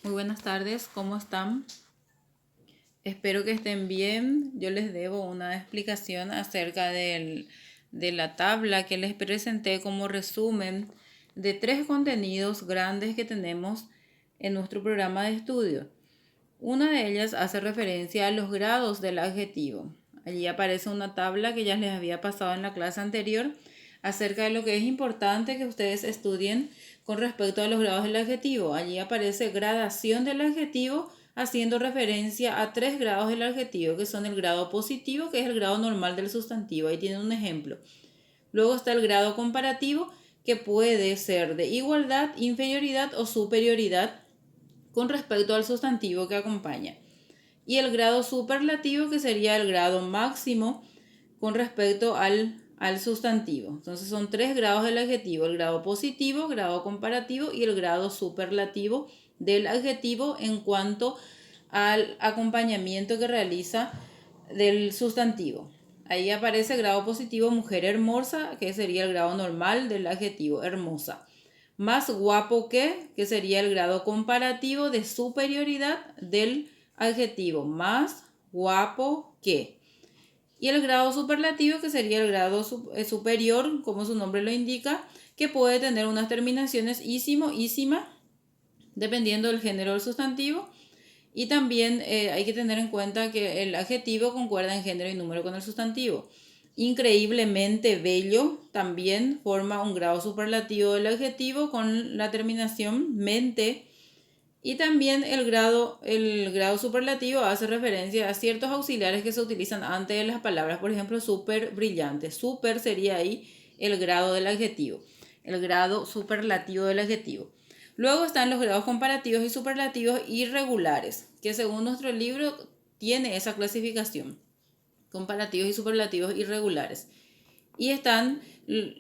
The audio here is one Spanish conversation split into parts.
Muy buenas tardes, ¿cómo están? Espero que estén bien. Yo les debo una explicación acerca de la tabla que les presenté como resumen de 3 contenidos grandes que tenemos en nuestro programa de estudio. Una de ellas hace referencia a los grados del adjetivo. Allí aparece una tabla que ya les había pasado en la clase anterior acerca de lo que es importante que ustedes estudien con respecto a los grados del adjetivo. Allí aparece gradación del adjetivo haciendo referencia a 3 grados del adjetivo, que son el grado positivo, que es el grado normal del sustantivo. Ahí tienen un ejemplo. Luego está el grado comparativo, que puede ser de igualdad, inferioridad o superioridad con respecto al sustantivo que acompaña. Y el grado superlativo, que sería el grado máximo con respecto al sustantivo. Entonces son 3 grados del adjetivo: el grado positivo, grado comparativo y el grado superlativo del adjetivo en cuanto al acompañamiento que realiza del sustantivo. Ahí aparece grado positivo mujer hermosa, que sería el grado normal del adjetivo hermosa. Más guapo que sería el grado comparativo de superioridad del adjetivo. Más guapo que. Y el grado superlativo, que sería el grado superior, como su nombre lo indica, que puede tener unas terminaciones ísimo, ísima, dependiendo del género del sustantivo. Y también hay que tener en cuenta que el adjetivo concuerda en género y número con el sustantivo. Increíblemente bello también forma un grado superlativo del adjetivo con la terminación mente. Y también el grado superlativo hace referencia a ciertos auxiliares que se utilizan antes de las palabras. Por ejemplo, súper brillante. Súper sería ahí el grado del adjetivo, el grado superlativo del adjetivo. Luego están los grados comparativos y superlativos irregulares, que según nuestro libro tiene esa clasificación. Comparativos y superlativos irregulares. Y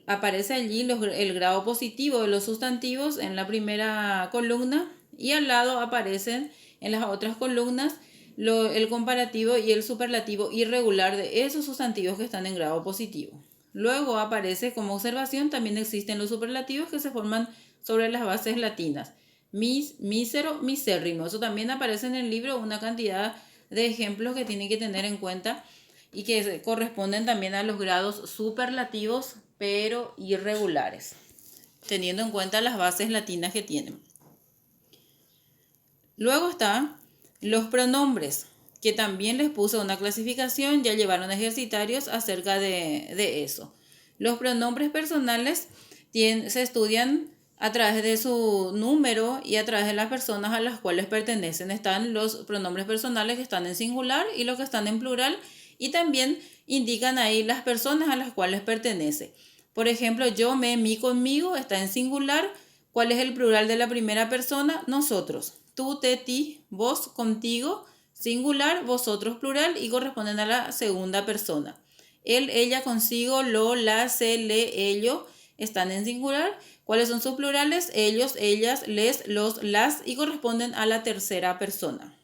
aparece allí el grado positivo de los sustantivos en la primera columna, y al lado aparecen en las otras columnas el comparativo y el superlativo irregular de esos sustantivos que están en grado positivo. Luego aparece como observación, también existen los superlativos que se forman sobre las bases latinas. Mísero, misérrimo. Eso también aparece en el libro, una cantidad de ejemplos que tienen que tener en cuenta y que corresponden también a los grados superlativos pero irregulares, teniendo en cuenta las bases latinas que tienen. Luego están los pronombres, que también les puse una clasificación, ya llevaron ejercitarios acerca de eso. Los pronombres personales se estudian a través de su número y a través de las personas a las cuales pertenecen. Están los pronombres personales que están en singular y los que están en plural, y también indican ahí las personas a las cuales pertenece. Por ejemplo, yo, me, mi, conmigo está en singular. ¿Cuál es el plural de la primera persona? Nosotros. Tú, te, ti, vos, contigo, singular, vosotros, plural, y corresponden a la segunda persona. Él, ella, consigo, lo, la, se, le, ello están en singular. ¿Cuáles son sus plurales? Ellos, ellas, les, los, las, y corresponden a la tercera persona.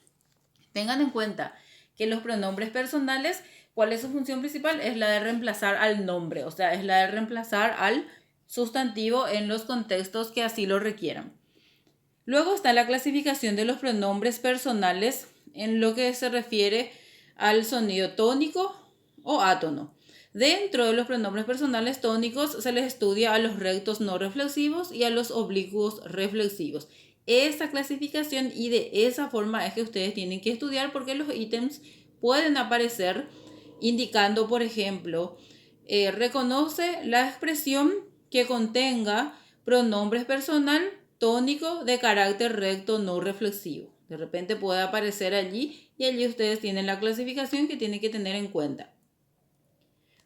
Tengan en cuenta que los pronombres personales, ¿cuál es su función principal? Es la de reemplazar al nombre, o sea, es la de reemplazar al sustantivo en los contextos que así lo requieran. Luego está la clasificación de los pronombres personales en lo que se refiere al sonido tónico o átono. Dentro de los pronombres personales tónicos se les estudia a los rectos no reflexivos y a los oblicuos reflexivos. Esa clasificación y de esa forma es que ustedes tienen que estudiar, porque los ítems pueden aparecer indicando, por ejemplo, reconoce la expresión que contenga pronombres personal tónico de carácter recto no reflexivo. De repente puede aparecer allí y allí ustedes tienen la clasificación que tienen que tener en cuenta.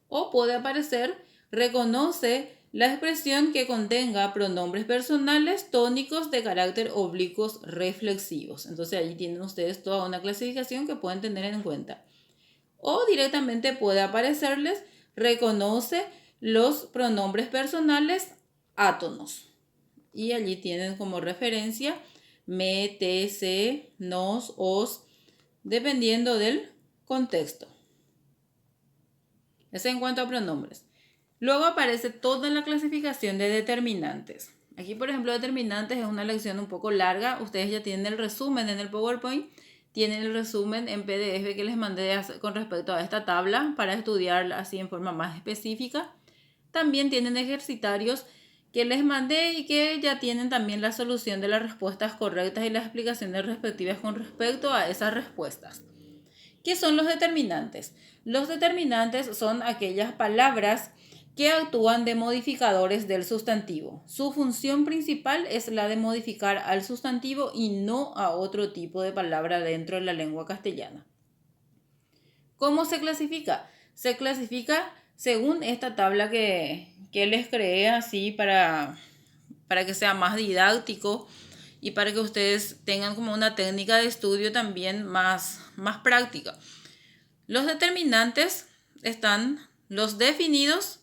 O puede aparecer reconoce la expresión que contenga pronombres personales tónicos de carácter oblicuos reflexivos. Entonces allí tienen ustedes toda una clasificación que pueden tener en cuenta. O directamente puede aparecerles reconoce los pronombres personales átonos. Y allí tienen como referencia me, te, se, nos, os, dependiendo del contexto. Eso en cuanto a pronombres. Luego aparece toda la clasificación de determinantes. Aquí, por ejemplo, determinantes es una lección un poco larga. Ustedes ya tienen el resumen en el PowerPoint. Tienen el resumen en PDF que les mandé con respecto a esta tabla para estudiarla así en forma más específica. También tienen ejercitarios que les mandé y que ya tienen también la solución de las respuestas correctas y las explicaciones respectivas con respecto a esas respuestas. ¿Qué son los determinantes? Los determinantes son aquellas palabras que actúan de modificadores del sustantivo. Su función principal es la de modificar al sustantivo y no a otro tipo de palabra dentro de la lengua castellana. ¿Cómo se clasifica? Se clasifica según esta tabla que les creé así para que sea más didáctico y para que ustedes tengan como una técnica de estudio también más práctica. Los determinantes están los definidos,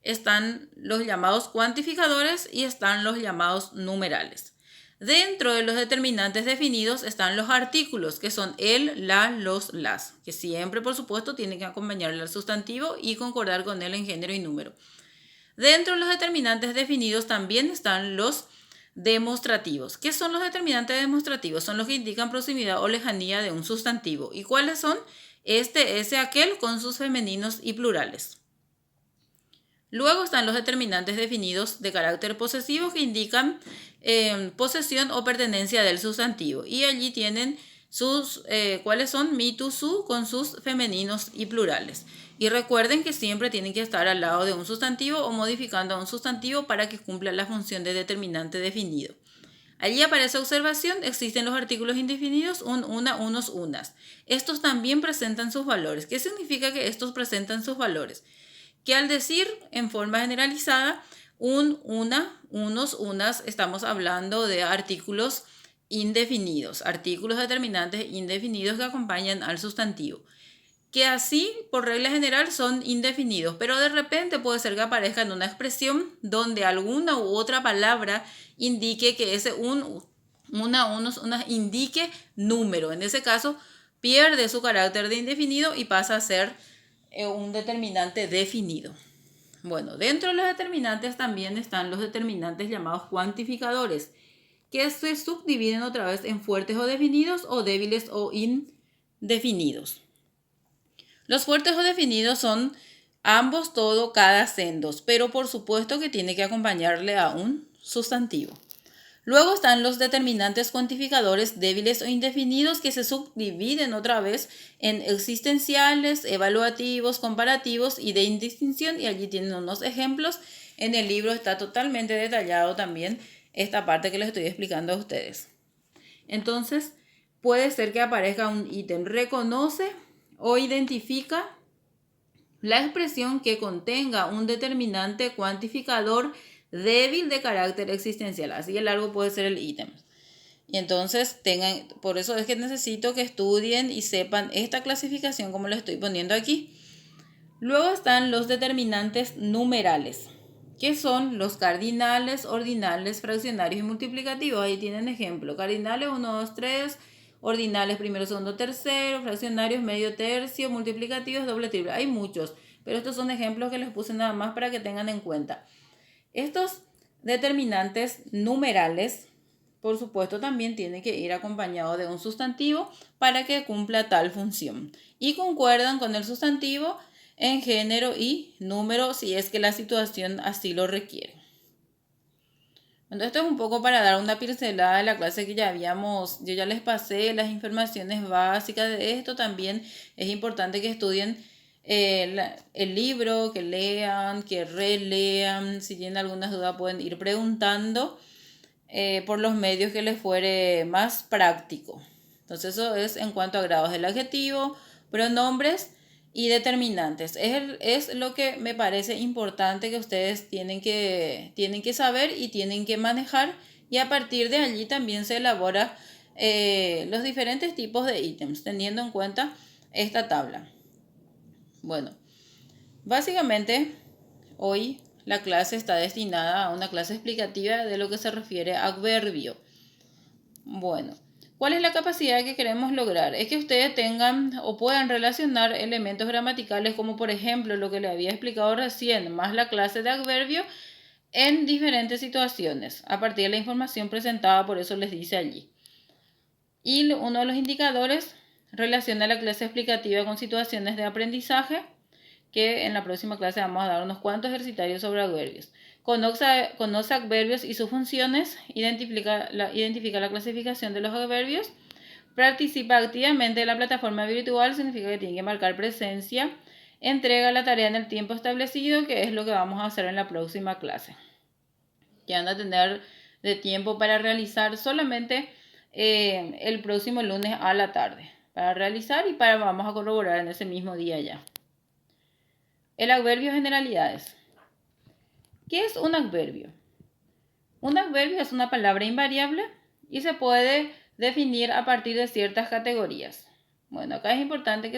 están los llamados cuantificadores y están los llamados numerales. Dentro de los determinantes definidos están los artículos, que son el, la, los, las, que siempre, por supuesto, tienen que acompañarle al sustantivo y concordar con él en género y número. Dentro de los determinantes definidos también están los demostrativos. ¿Qué son los determinantes demostrativos? Son los que indican proximidad o lejanía de un sustantivo. ¿Y cuáles son? Este, ese, aquel, con sus femeninos y plurales. Luego están los determinantes definidos de carácter posesivo que indican posesión o pertenencia del sustantivo. Y allí tienen cuáles son mi, tu, su con sus femeninos y plurales. Y recuerden que siempre tienen que estar al lado de un sustantivo o modificando a un sustantivo para que cumpla la función de determinante definido. Allí aparece observación, existen los artículos indefinidos, un, una, unos, unas. Estos también presentan sus valores. ¿Qué significa que estos presentan sus valores? Que al decir en forma generalizada un, una, unos, unas, estamos hablando de artículos indefinidos, artículos determinantes indefinidos que acompañan al sustantivo. Que así, por regla general, son indefinidos, pero de repente puede ser que aparezca en una expresión donde alguna u otra palabra indique que ese un, una, unos, unas indique número. En ese caso, pierde su carácter de indefinido y pasa a ser un determinante definido. Bueno, dentro de los determinantes también están los determinantes llamados cuantificadores, que se subdividen otra vez en fuertes o definidos o débiles o indefinidos. Los fuertes o definidos son ambos, todo, cada, sendos, pero por supuesto que tiene que acompañarle a un sustantivo. Luego están los determinantes cuantificadores débiles o indefinidos que se subdividen otra vez en existenciales, evaluativos, comparativos y de indistinción, y allí tienen unos ejemplos. En el libro está totalmente detallado también esta parte que les estoy explicando a ustedes. Entonces, puede ser que aparezca un ítem, reconoce o identifica la expresión que contenga un determinante cuantificador débil de carácter existencial. Así de largo puede ser el ítem. Y entonces por eso es que necesito que estudien y sepan esta clasificación como la estoy poniendo aquí. Luego están los determinantes numerales, que son los cardinales, ordinales, fraccionarios y multiplicativos. Ahí tienen ejemplo. Cardinales 1, 2, 3, ordinales primero, segundo, tercero, fraccionarios medio tercio, multiplicativos doble, triple. Hay muchos, pero estos son ejemplos que les puse nada más para que tengan en cuenta. Estos determinantes numerales, por supuesto, también tienen que ir acompañados de un sustantivo para que cumpla tal función. Y concuerdan con el sustantivo en género y número si es que la situación así lo requiere. Bueno, esto es un poco para dar una pincelada de la clase que yo ya les pasé las informaciones básicas de esto. También es importante que estudien el libro, que lean, que relean. Si tienen algunas dudas pueden ir preguntando por los medios que les fuere más práctico. Entonces eso es en cuanto a grados del adjetivo, pronombres y determinantes. Es lo que me parece importante que ustedes tienen que saber y tienen que manejar, y a partir de allí también se elabora los diferentes tipos de ítems teniendo en cuenta esta tabla. Bueno, básicamente hoy la clase está destinada a una clase explicativa de lo que se refiere a adverbio. Bueno, ¿cuál es la capacidad que queremos lograr? Es que ustedes tengan o puedan relacionar elementos gramaticales como por ejemplo lo que le había explicado recién, más la clase de adverbio, en diferentes situaciones, a partir de la información presentada, por eso les dice allí. Y uno de los indicadores relaciona la clase explicativa con situaciones de aprendizaje, que en la próxima clase vamos a dar unos cuantos ejercitarios sobre adverbios. Conoce adverbios y sus funciones, identifica la clasificación de los adverbios, participa activamente en la plataforma virtual, significa que tiene que marcar presencia, entrega la tarea en el tiempo establecido, que es lo que vamos a hacer en la próxima clase. Ya van a tener de tiempo para realizar solamente el próximo lunes a la tarde, para realizar y vamos a corroborar en ese mismo día ya. El adverbio generalidades. ¿Qué es un adverbio? Un adverbio es una palabra invariable y se puede definir a partir de ciertas categorías. Bueno, acá es importante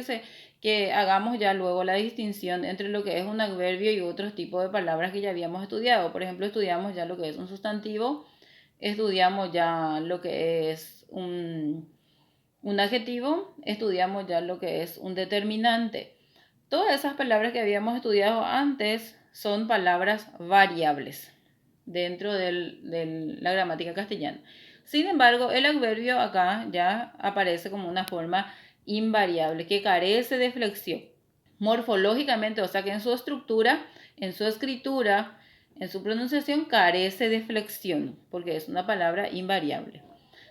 que hagamos ya luego la distinción entre lo que es un adverbio y otros tipos de palabras que ya habíamos estudiado. Por ejemplo, estudiamos ya lo que es un sustantivo, estudiamos ya lo que es un adjetivo, estudiamos ya lo que es un determinante. Todas esas palabras que habíamos estudiado antes son palabras variables dentro de la gramática castellana. Sin embargo, el adverbio acá ya aparece como una forma invariable que carece de flexión. Morfológicamente, o sea que en su estructura, en su escritura, en su pronunciación carece de flexión porque es una palabra invariable.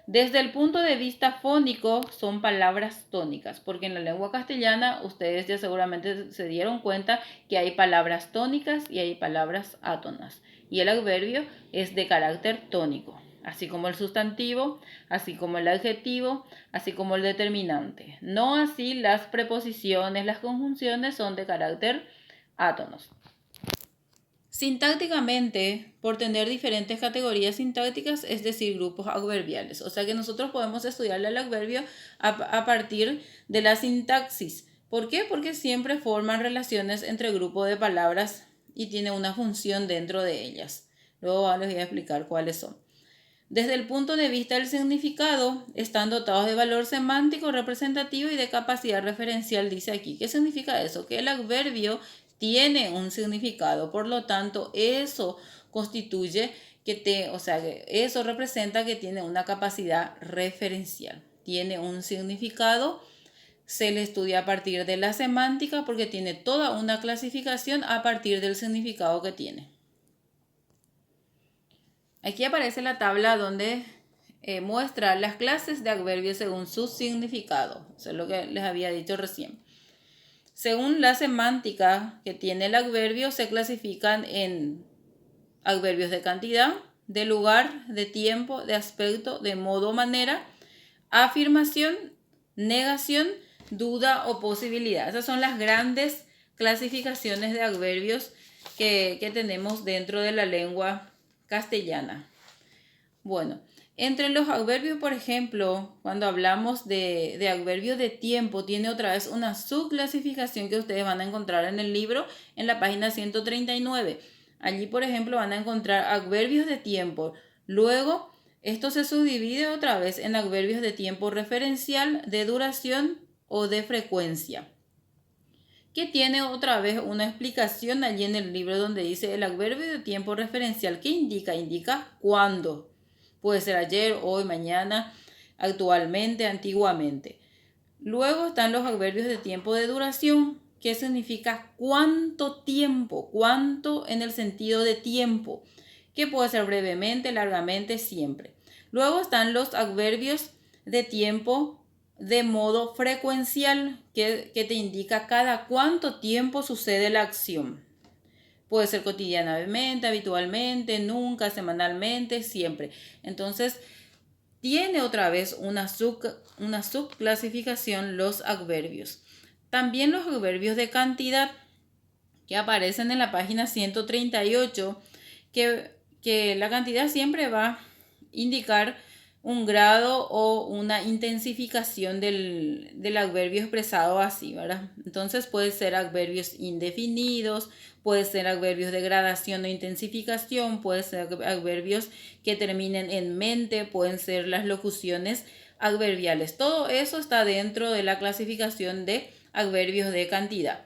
Desde el punto de vista fónico son palabras tónicas, porque en la lengua castellana ustedes ya seguramente se dieron cuenta que hay palabras tónicas y hay palabras átonas. Y el adverbio es de carácter tónico, así como el sustantivo, así como el adjetivo, así como el determinante. No así las preposiciones, las conjunciones son de carácter átonos. Sintácticamente, por tener diferentes categorías sintácticas, es decir, grupos adverbiales. O sea que nosotros podemos estudiar el adverbio a partir de la sintaxis. ¿Por qué? Porque siempre forman relaciones entre grupos de palabras y tiene una función dentro de ellas. Luego les voy a explicar cuáles son. Desde el punto de vista del significado, están dotados de valor semántico, representativo y de capacidad referencial, dice aquí. ¿Qué significa eso? Que el adverbio tiene un significado, por lo tanto, eso constituye eso representa que tiene una capacidad referencial. Tiene un significado, se le estudia a partir de la semántica porque tiene toda una clasificación a partir del significado que tiene. Aquí aparece la tabla donde muestra las clases de adverbios según su significado. Eso es lo que les había dicho recién. Según la semántica que tiene el adverbio, se clasifican en adverbios de cantidad, de lugar, de tiempo, de aspecto, de modo o manera, afirmación, negación, duda o posibilidad. Esas son las grandes clasificaciones de adverbios que tenemos dentro de la lengua castellana. Bueno, entre los adverbios, por ejemplo, cuando hablamos de adverbios de tiempo, tiene otra vez una subclasificación que ustedes van a encontrar en el libro en la página 139. Allí, por ejemplo, van a encontrar adverbios de tiempo. Luego, esto se subdivide otra vez en adverbios de tiempo referencial, de duración o de frecuencia, que tiene otra vez una explicación allí en el libro donde dice el adverbio de tiempo referencial. ¿Qué indica? Indica cuándo. Puede ser ayer, hoy, mañana, actualmente, antiguamente. Luego están los adverbios de tiempo de duración, que significa cuánto tiempo, cuánto en el sentido de tiempo, que puede ser brevemente, largamente, siempre. Luego están los adverbios de tiempo de modo frecuencial, que te indica cada cuánto tiempo sucede la acción. Puede ser cotidianamente, habitualmente, nunca, semanalmente, siempre. Entonces, tiene otra vez una subclasificación los adverbios. También los adverbios de cantidad que aparecen en la página 138, que la cantidad siempre va a indicar un grado o una intensificación del adverbio expresado así, ¿verdad? Entonces puede ser adverbios indefinidos, puede ser adverbios de gradación o intensificación, puede ser adverbios que terminen en mente, pueden ser las locuciones adverbiales. Todo eso está dentro de la clasificación de adverbios de cantidad.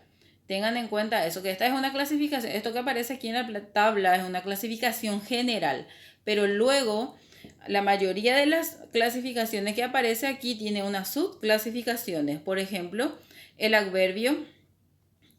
Tengan en cuenta eso, que esta es una clasificación, esto que aparece aquí en la tabla es una clasificación general, pero luego la mayoría de las clasificaciones que aparece aquí tiene unas subclasificaciones. Por ejemplo, el adverbio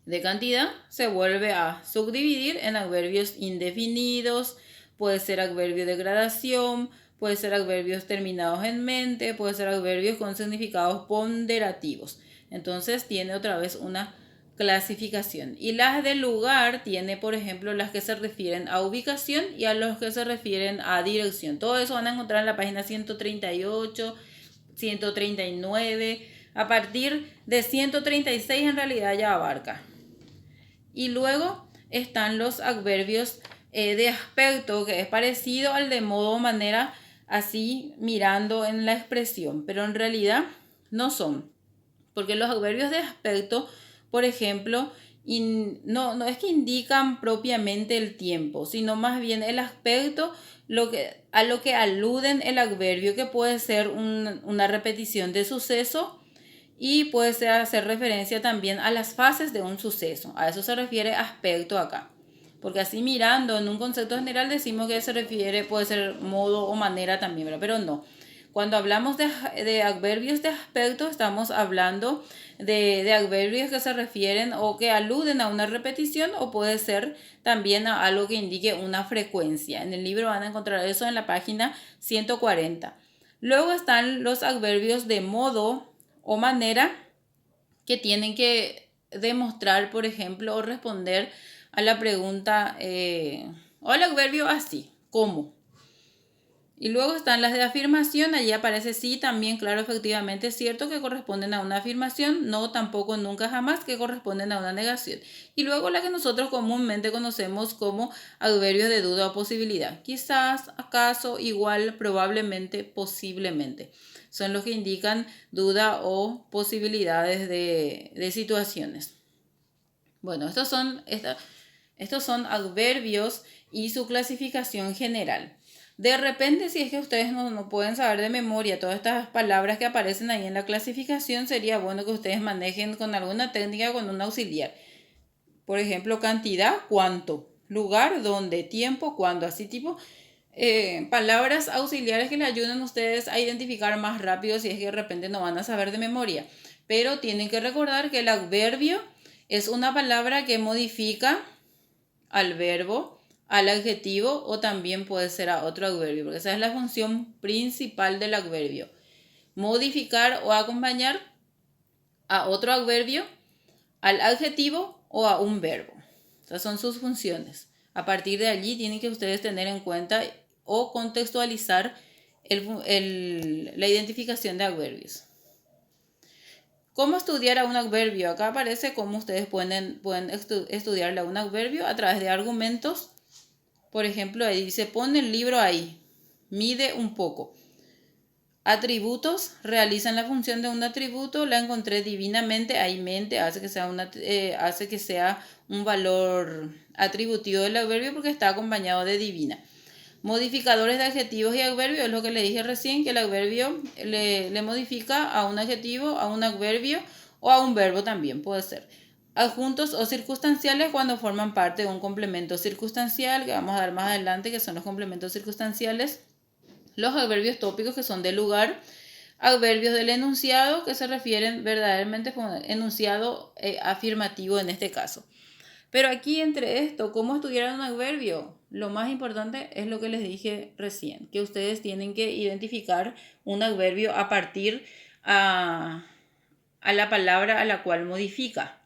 de cantidad se vuelve a subdividir en adverbios indefinidos, puede ser adverbio de gradación, puede ser adverbios terminados en mente, puede ser adverbios con significados ponderativos. Entonces tiene otra vez una clasificación. Y las del lugar tiene, por ejemplo, las que se refieren a ubicación y a los que se refieren a dirección. Todo eso van a encontrar en la página 138, 139. A partir de 136 en realidad ya abarca. Y luego están los adverbios de aspecto, que es parecido al de modo o manera, así mirando en la expresión, pero en realidad no son. Porque los adverbios de aspecto, por ejemplo, no es que indican propiamente el tiempo, sino más bien el aspecto a lo que aluden el adverbio, que puede ser una repetición de suceso y puede ser hacer referencia también a las fases de un suceso. A eso se refiere aspecto acá. Porque así mirando en un concepto general decimos que se refiere, puede ser modo o manera también, ¿verdad? Pero no. Cuando hablamos de adverbios de aspecto, estamos hablando de adverbios que se refieren o que aluden a una repetición, o puede ser también a algo que indique una frecuencia. En el libro van a encontrar eso en la página 140. Luego están los adverbios de modo o manera, que tienen que demostrar, por ejemplo, o responder a la pregunta o el adverbio así, ¿cómo? Y luego están las de afirmación, allí aparece sí, también, claro, efectivamente es cierto, que corresponden a una afirmación, no, tampoco, nunca, jamás, que corresponden a una negación. Y luego la que nosotros comúnmente conocemos como adverbios de duda o posibilidad, quizás, acaso, igual, probablemente, posiblemente. Son los que indican duda o posibilidades de situaciones. Bueno, estos son adverbios y su clasificación general. De repente, si es que ustedes no pueden saber de memoria todas estas palabras que aparecen ahí en la clasificación, sería bueno que ustedes manejen con alguna técnica, con un auxiliar. Por ejemplo, cantidad, cuánto, lugar, dónde, tiempo, cuándo, así tipo palabras auxiliares que le ayuden a ustedes a identificar más rápido si es que de repente no van a saber de memoria. Pero tienen que recordar que el adverbio es una palabra que modifica al verbo, al adjetivo, o también puede ser a otro adverbio, porque esa es la función principal del adverbio: modificar o acompañar a otro adverbio, al adjetivo o a un verbo. Esas son sus funciones. A partir de allí tienen que ustedes tener en cuenta o contextualizar la identificación de adverbios. ¿Cómo estudiar a un adverbio? Acá aparece cómo ustedes pueden estudiar a un adverbio a través de argumentos. Por ejemplo, ahí dice, pon el libro ahí, mide un poco. Atributos, realizan la función de un atributo, la encontré divinamente, ahí mente, hace que sea un valor atributivo del adverbio porque está acompañado de divina. Modificadores de adjetivos y adverbios, es lo que le dije recién, que el adverbio le modifica a un adjetivo, a un adverbio o a un verbo también, puede ser. Adjuntos o circunstanciales cuando forman parte de un complemento circunstancial, que vamos a ver más adelante, que son los complementos circunstanciales. Los adverbios tópicos, que son del lugar. Adverbios del enunciado, que se refieren verdaderamente como enunciado afirmativo en este caso. Pero aquí entre esto, ¿cómo estudiar un adverbio? Lo más importante es lo que les dije recién, que ustedes tienen que identificar un adverbio a partir a la palabra a la cual modifica,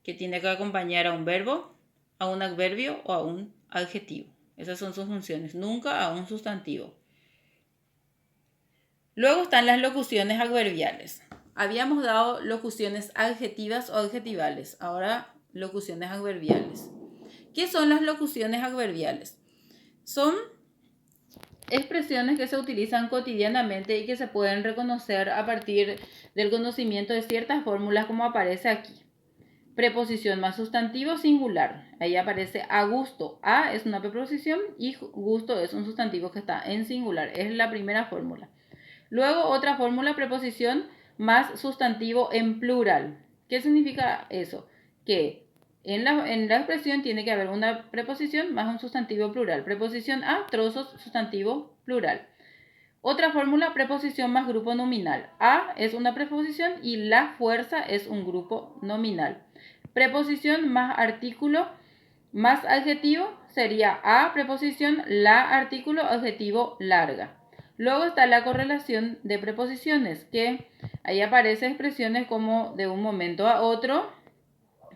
que tiene que acompañar a un verbo, a un adverbio o a un adjetivo. Esas son sus funciones, nunca a un sustantivo. Luego están las locuciones adverbiales. Habíamos dado locuciones adjetivas o adjetivales, ahora locuciones adverbiales. ¿Qué son las locuciones adverbiales? Son expresiones que se utilizan cotidianamente y que se pueden reconocer a partir del conocimiento de ciertas fórmulas, como aparece aquí. Preposición más sustantivo singular. Ahí aparece a gusto. A es una preposición y gusto es un sustantivo que está en singular. Es la primera fórmula. Luego otra fórmula, preposición más sustantivo en plural. ¿Qué significa eso? que en la expresión tiene que haber una preposición más un sustantivo plural. Preposición a, trozos, sustantivo plural. Otra fórmula, preposición más grupo nominal. A es una preposición y la fuerza es un grupo nominal. Preposición más artículo más adjetivo sería a preposición, la artículo, adjetivo, larga. Luego está la correlación de preposiciones, que ahí aparecen expresiones como de un momento a otro,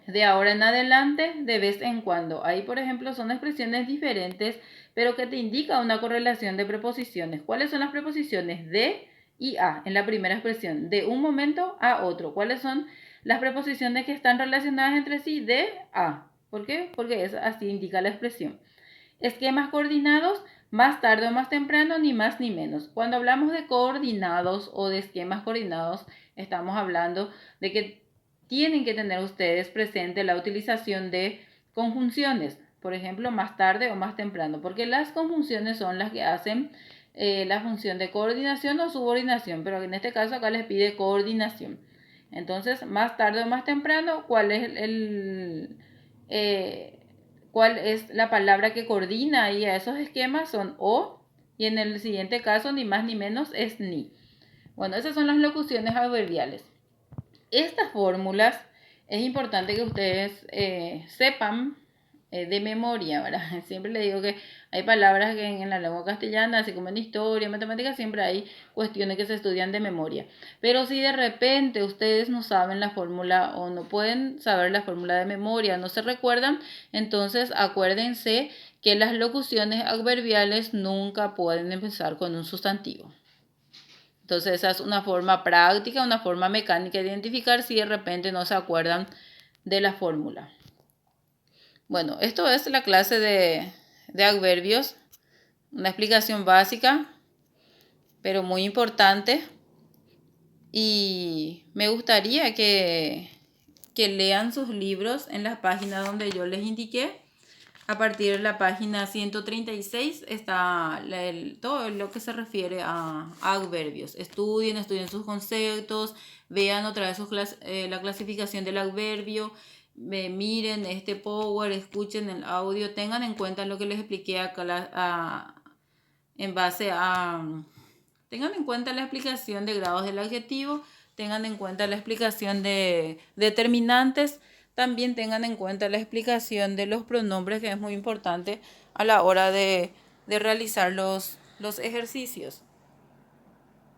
de ahora en adelante, de vez en cuando. Ahí, por ejemplo, son expresiones diferentes, pero que te indica una correlación de preposiciones. ¿Cuáles son las preposiciones de y a en la primera expresión? De un momento a otro. ¿Cuáles son las preposiciones que están relacionadas entre sí? De a. ¿Por qué? Porque es así indica la expresión. Esquemas coordinados, más tarde o más temprano, ni más ni menos. Cuando hablamos de coordinados o de esquemas coordinados, estamos hablando de que tienen que tener ustedes presente la utilización de conjunciones, por ejemplo, más tarde o más temprano, porque las conjunciones son las que hacen la función de coordinación o subordinación, pero en este caso acá les pide coordinación. Entonces, más tarde o más temprano, ¿cuál es la palabra que coordina ahí a esos esquemas? Son o, y en el siguiente caso, ni más ni menos, es ni. Bueno, esas son las locuciones adverbiales. Estas fórmulas es importante que ustedes sepan de memoria, ¿verdad? Siempre les digo que hay palabras que en la lengua castellana, así como en historia, matemáticas, siempre hay cuestiones que se estudian de memoria. Pero si de repente ustedes no saben la fórmula o no pueden saber la fórmula de memoria, no se recuerdan, entonces acuérdense que las locuciones adverbiales nunca pueden empezar con un sustantivo. Entonces esa es una forma práctica, una forma mecánica de identificar si de repente no se acuerdan de la fórmula. Bueno, esto es la clase de adverbios, una explicación básica, pero muy importante. Y me gustaría que lean sus libros en las páginas donde yo les indiqué. A partir de la página 136 está todo lo que se refiere a adverbios. Estudien sus conceptos, vean otra vez la clasificación del adverbio, miren este Power, escuchen el audio, tengan en cuenta lo que les expliqué acá en base a... Tengan en cuenta la explicación de grados del adjetivo, tengan en cuenta la explicación de determinantes, también tengan en cuenta la explicación de los pronombres, que es muy importante a la hora de realizar los ejercicios.